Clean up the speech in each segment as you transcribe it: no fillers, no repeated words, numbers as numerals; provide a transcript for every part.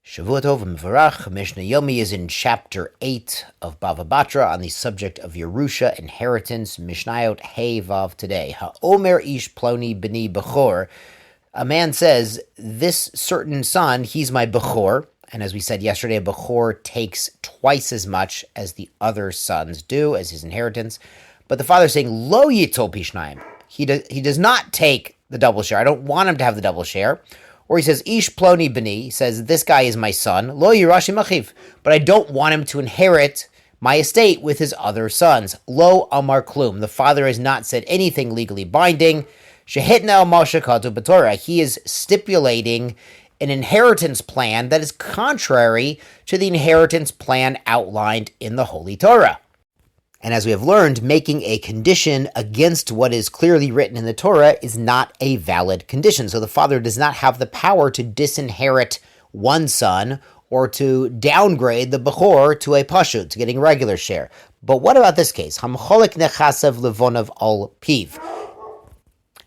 Shavua Tov M'varach. Mishnah Yomi is in chapter 8 of Bava Batra on the subject of Yerusha, inheritance. Mishnayot Hey Vav today. Ha'omer ish ploni b'ni bechor. A man says, this certain son, he's my bechor. And as we said yesterday, a bechor takes twice as much as the other sons do as his inheritance. But the father is saying, lo yitol pishnayim. He does not take the double share. I don't want him to have the double share. Or he says, ish ploni b'ni, he says, this guy is my son, lo yirashi machiv, but I don't want him to inherit my estate with his other sons. Lo amar klum, the father has not said anything legally binding. Shehitna mashakatu b'torah, he is stipulating an inheritance plan that is contrary to the inheritance plan outlined in the Holy Torah. And as we have learned, making a condition against what is clearly written in the Torah is not a valid condition. So the father does not have the power to disinherit one son or to downgrade the Bechor to a Pashut, to getting regular share. But what about this case? Hamcholek nechasav levonav al piv.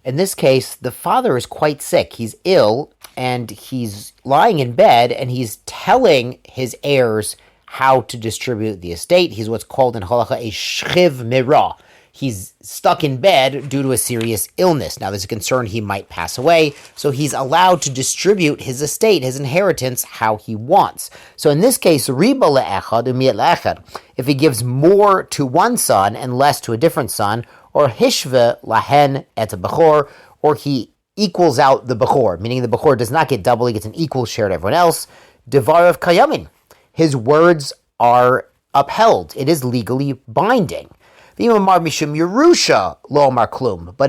In this case, the father is quite sick. He's ill, and he's lying in bed, and he's telling his heirs how to distribute the estate. He's what's called in halacha a shchiv mira. He's stuck in bed due to a serious illness. Now, there's a concern he might pass away, so he's allowed to distribute his estate, his inheritance, how he wants. So in this case, riba le'echad u'mi'et le'echad. If he gives more to one son and less to a different son, or hishve lahen et bechor, or he equals out the bechor, meaning the bechor does not get double, he gets an equal share to everyone else, devarav kayamin. His words are upheld. It is legally binding. But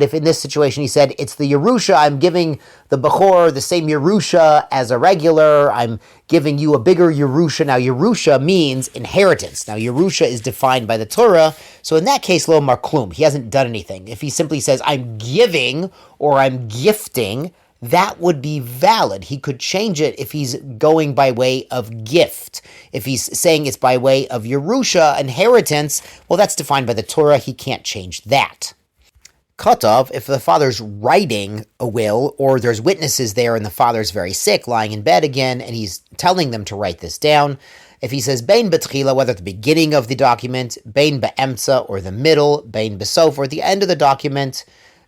if in this situation he said, it's the Yerusha, I'm giving the Bechor the same Yerusha as a regular, I'm giving you a bigger Yerusha. Now, Yerusha means inheritance. Now, Yerusha is defined by the Torah, so in that case, lo marklum, he hasn't done anything. If he simply says, I'm giving or I'm gifting, that would be valid. He could change it if he's going by way of gift. If he's saying it's by way of Yerusha, inheritance, well, that's defined by the Torah. He can't change that. Katav, if the father's writing a will, or there's witnesses there and the father's very sick, lying in bed again, and he's telling them to write this down. If he says bein betchila, whether at the beginning of the document, bein be'emtza, or the middle, bein besof, or at the end of the document,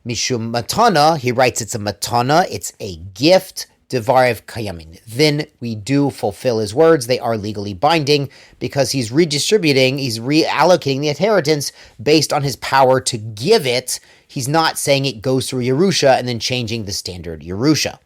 Mishum matana, he writes it's a matana, it's a gift, devarev kayamin. Then we do fulfill his words, they are legally binding, because he's redistributing, he's reallocating the inheritance based on his power to give it. He's not saying it goes through Yerusha and then changing the standard Yerusha.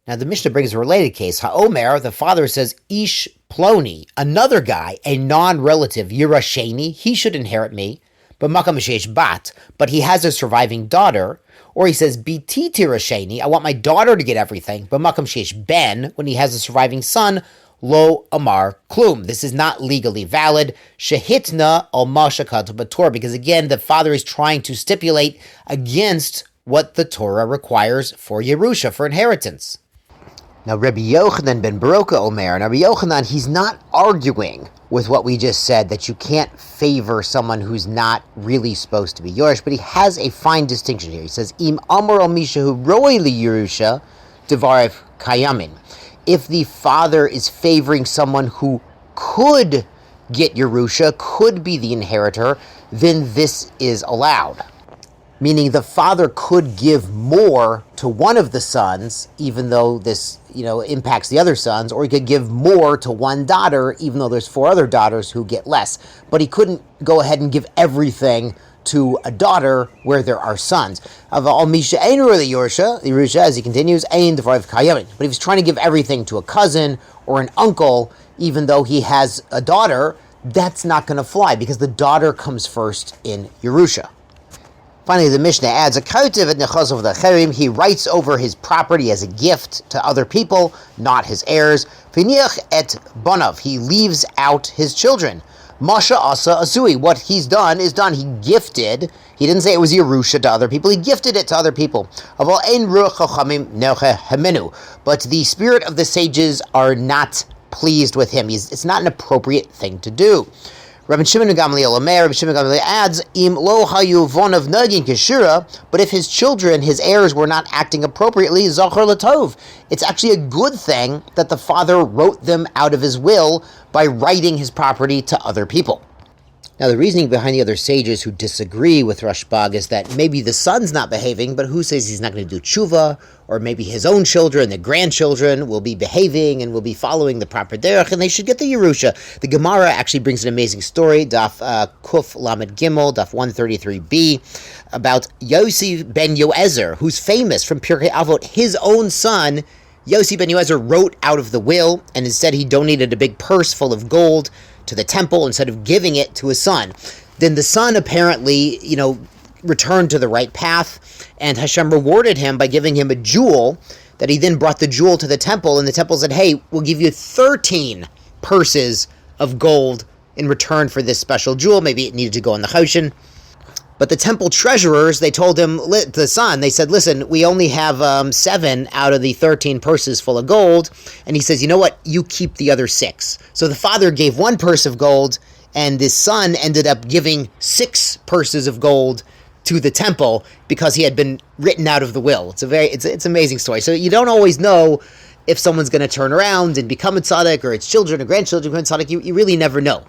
Now the Mishnah brings a related case. Ha'omer, the father says, ish ploni, another guy, a non-relative, Yerasheni, he should inherit me. But makam sheish bat, but he has a surviving daughter, or he says biti tirasheni, I want my daughter to get everything. But makam sheish ben, when he has a surviving son, lo amar klum. This is not legally valid. Shehitna al mashakat bator, because again, the father is trying to stipulate against what the Torah requires for Yerusha, for inheritance. Now, Rabbi Yochanan ben Baroka Omer, and Rabbi Yochanan, he's not arguing with what we just said, that you can't favor someone who's not really supposed to be Yerush, but he has a fine distinction here. He says, Im amar al mishahu roi li Yerusha, devarev kayamin. If the father is favoring someone who could get Yerusha, could be the inheritor, then this is allowed. Meaning the father could give more to one of the sons, even though this, impacts the other sons, or he could give more to one daughter, even though there's 4 other daughters who get less. But he couldn't go ahead and give everything to a daughter where there are sons. But as he continues, but if he's trying to give everything to a cousin or an uncle, even though he has a daughter, that's not going to fly, because the daughter comes first in Yerusha. Finally, the Mishnah adds, he writes over his property as a gift to other people, not his heirs. Et bonav, he leaves out his children. Masha asa asui, what he's done is done. He gifted, he didn't say it was Yerusha to other people, he gifted it to other people. But the spirit of the sages are not pleased with him. It's not an appropriate thing to do. Rabbi Shimon ben Gamliel Omer, Rabbi Shimon ben Gamliel adds, Im lo hayu vonav nagin keshira, but if his children, his heirs, were not acting appropriately, zachar latov, it's actually a good thing that the father wrote them out of his will by writing his property to other people. Now, the reasoning behind the other sages who disagree with Rashbag is that maybe the son's not behaving, but who says he's not going to do tshuva, or maybe his own children, the grandchildren, will be behaving and will be following the proper derech, and they should get the Yerusha. The Gemara actually brings an amazing story, Daf Kuf Lamed Gimel, Daf 133b, about Yosi ben Yoezer, who's famous from Pirkei Avot. His own son, Yosi ben Yoezer, wrote out of the will, and instead he donated a big purse full of gold to the temple instead of giving it to his son. Then the son apparently, returned to the right path, and Hashem rewarded him by giving him a jewel, that he then brought the jewel to the temple, and the temple said, hey, we'll give you 13 purses of gold in return for this special jewel. Maybe it needed to go on the Choshen. But the temple treasurers, they told him, the son, they said, listen, we only have 7 out of the 13 purses full of gold. And he says, you know what? You keep the other 6. So the father gave 1 purse of gold, and the son ended up giving 6 purses of gold to the temple because he had been written out of the will. It's an amazing story. So you don't always know if someone's going to turn around and become a tzaddik, or its children or grandchildren become a tzaddik. You really never know.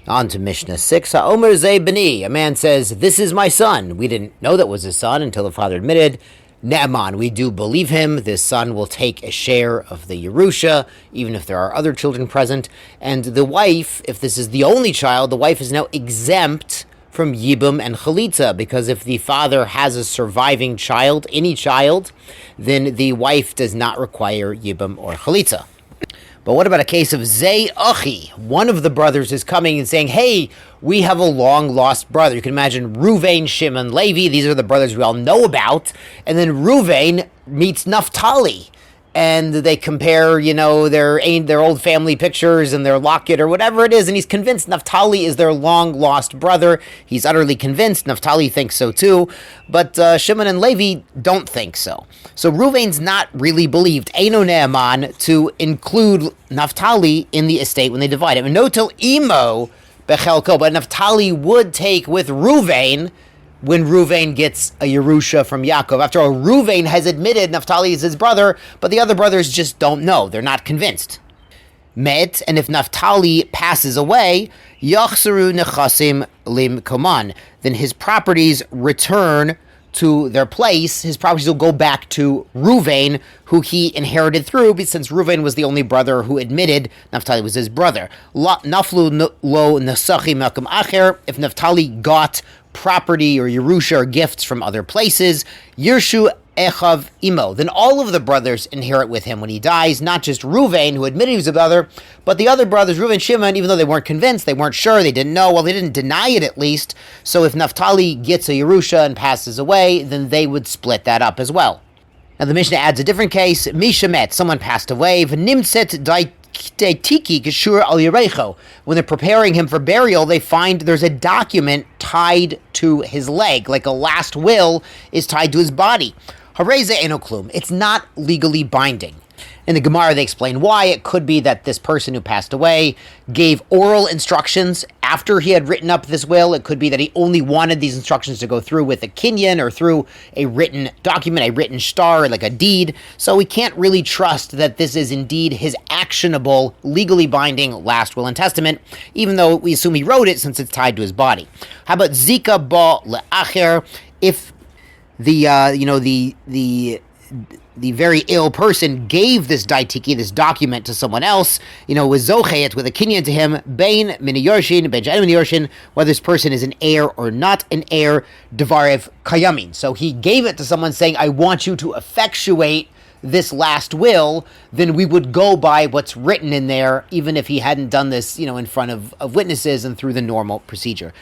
On to Mishnah 6. Ha'omer ze b'ni. A man says, this is my son. We didn't know that was his son until the father admitted, Ne'aman, we do believe him. This son will take a share of the Yerusha, even if there are other children present. And the wife, if this is the only child, the wife is now exempt from Yibum and Chalitza, because if the father has a surviving child, any child, then the wife does not require Yibum or Chalitza. But what about a case of Zei Achi? One of the brothers is coming and saying, hey, we have a long-lost brother. You can imagine Ruvain, Shimon, Levi. These are the brothers we all know about. And then Ruvain meets Naphtali. And they compare, their old family pictures and their locket or whatever it is. And he's convinced Naphtali is their long-lost brother. He's utterly convinced. Naphtali thinks so too. But Shimon and Levi don't think so. So Ruvain's not really believed, Eino Ne'aman, to include Naphtali in the estate when they divide it. And no till Imo Bechelko. But Naphtali would take with Ruvain when Ruvain gets a Yerusha from Yaakov. After all, Ruvain has admitted Naphtali is his brother, but the other brothers just don't know. They're not convinced. Met, and if Naphtali passes away, Yachsaru Nechasim Lim Koman, then his properties return to their place. His properties will go back to Ruvain, who he inherited through, since Ruvain was the only brother who admitted Naphtali was his brother. Naflu lo Nesachim Malkum Acher, if Naphtali got property or Yerusha or gifts from other places, Yershu Echav Imo, then all of the brothers inherit with him when he dies, not just Ruvain, who admitted he was a brother, but the other brothers, Ruvain and Shimon, even though they weren't convinced, they weren't sure, they didn't know, well, they didn't deny it at least, so if Naphtali gets a Yerusha and passes away, then they would split that up as well. Now the Mishnah adds a different case, Mishamet, someone passed away, V'nimtzet Daitiki Kishur al Yerecho. When they're preparing him for burial, they find there's a document tied to his leg, like a last will is tied to his body. Hareze enoklum. It's not legally binding. In the Gemara, they explain why. It could be that this person who passed away gave oral instructions after he had written up this will. It could be that he only wanted these instructions to go through with a kinyan or through a written document, a written star, like a deed. So we can't really trust that this is indeed his actionable, legally binding last will and testament, even though we assume he wrote it since it's tied to his body. How about Zika ba le'acher? If the very ill person gave this daitiki, this document, to someone else, was zochayet with a kinyan to him, bein min yorshin, bein min yorshin, whether this person is an heir or not an heir, devarev kayamin. So he gave it to someone saying, I want you to effectuate this last will, then we would go by what's written in there, even if he hadn't done this, in front of witnesses and through the normal procedure.